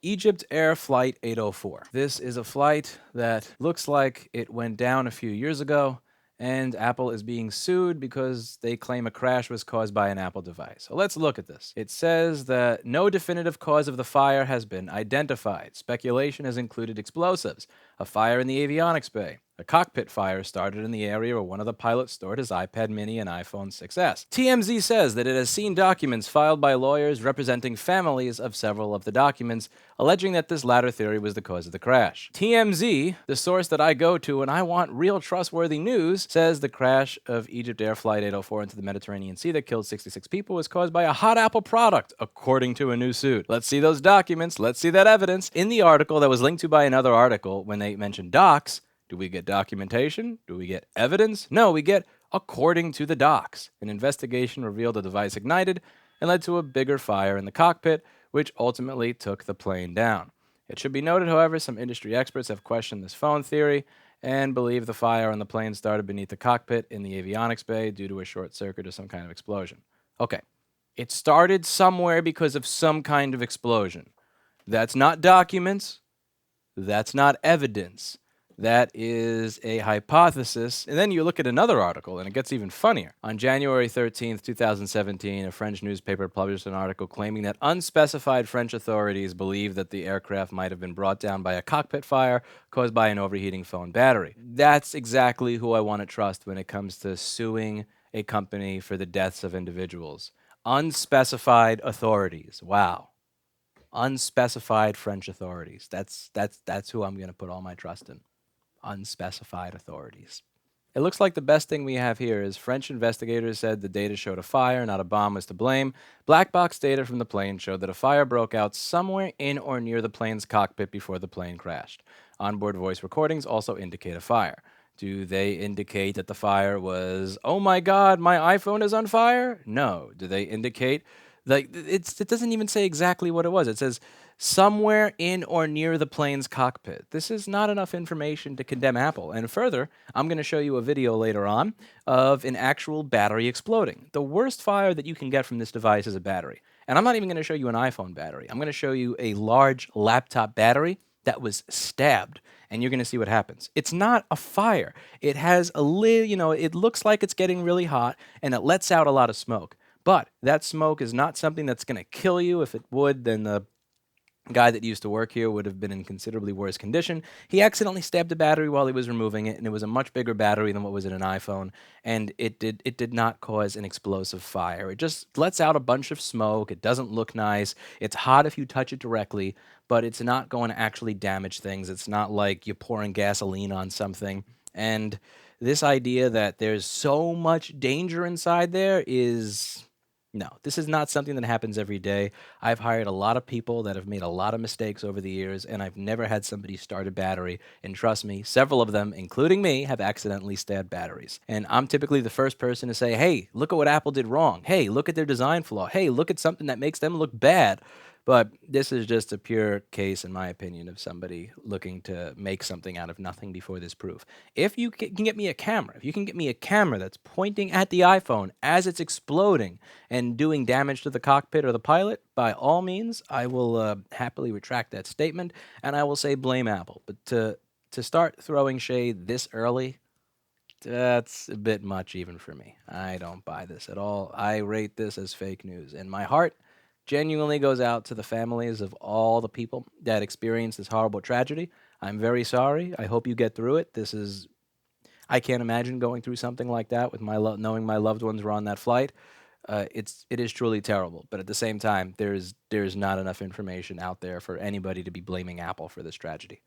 Egypt Air Flight 804. This is a flight that looks like it went down a few years ago, and Apple is being sued because they claim a crash was caused by an Apple device. So let's look at this. It says that no definitive cause of the fire has been identified. Speculation has included explosives, a fire in the avionics bay. A cockpit fire started in the area where one of the pilots stored his iPad mini and iPhone 6S. TMZ says that it has seen documents filed by lawyers representing families of several of the documents, alleging that this latter theory was the cause of the crash. TMZ, the source that I go to when I want real trustworthy news, says the crash of Egypt Air Flight 804 into the Mediterranean Sea that killed 66 people was caused by a hot Apple product, according to a new suit. Let's see those documents. Let's see that evidence. In the article that was linked to by another article, when they mentioned docs, do we get documentation? Do we get evidence? No, we get according to the docs. An investigation revealed the device ignited and led to a bigger fire in the cockpit, which ultimately took the plane down. It should be noted, however, some industry experts have questioned this phone theory and believe the fire on the plane started beneath the cockpit in the avionics bay due to a short circuit or some kind of explosion. Okay, it started somewhere because of some kind of explosion. That's not documents. That's not evidence. That is a hypothesis. And then you look at another article, and it gets even funnier. On January 13th, 2017, a French newspaper published an article claiming that unspecified French authorities believe that the aircraft might have been brought down by a cockpit fire caused by an overheating phone battery. That's exactly who I want to trust when it comes to suing a company for the deaths of individuals. Unspecified authorities. Wow. Unspecified French authorities. That's who I'm going to put all my trust in. Unspecified authorities. It looks like the best thing we have here is French investigators said the data showed a fire, not a bomb was to blame. Black box data from the plane showed that a fire broke out somewhere in or near the plane's cockpit before the plane crashed. Onboard voice recordings also indicate a fire. Do they indicate that the fire was, oh my God, my iPhone is on fire? No. Do they indicate, like, it doesn't even say exactly what it was. It says somewhere in or near the plane's cockpit. This is not enough information to condemn Apple. And further, I'm going to show you a video later on of an actual battery exploding. The worst fire that you can get from this device is a battery. And I'm not even going to show you an iPhone battery. I'm going to show you a large laptop battery that was stabbed, and you're going to see what happens. It's not a fire. It has a little, it looks like it's getting really hot, and it lets out a lot of smoke. But that smoke is not something that's going to kill you. If it would, then the guy that used to work here would have been in considerably worse condition. He accidentally stabbed a battery while he was removing it, and it was a much bigger battery than what was in an iPhone, and it did not cause an explosive fire. It just lets out a bunch of smoke. It doesn't look nice. It's hot if you touch it directly, but it's not going to actually damage things. It's not like you're pouring gasoline on something. And this idea that there's so much danger inside there is... No, this is not something that happens every day. I've hired a lot of people that have made a lot of mistakes over the years, and I've never had somebody start a battery. And trust me, several of them, including me, have accidentally stabbed batteries. And I'm typically the first person to say, hey, look at what Apple did wrong. Hey, look at their design flaw. Hey, look at something that makes them look bad. But this is just a pure case, in my opinion, of somebody looking to make something out of nothing before this proof. If you can get me a camera, if you can get me a camera that's pointing at the iPhone as it's exploding and doing damage to the cockpit or the pilot, by all means, I will happily retract that statement, and I will say blame Apple. But to start throwing shade this early, that's a bit much even for me. I don't buy this at all. I rate this as fake news, and my heart genuinely goes out to the families of all the people that experienced this horrible tragedy. I'm very sorry. I hope you get through it. I can't imagine going through something like that with knowing my loved ones were on that flight. It is truly terrible. But at the same time, there's not enough information out there for anybody to be blaming Apple for this tragedy.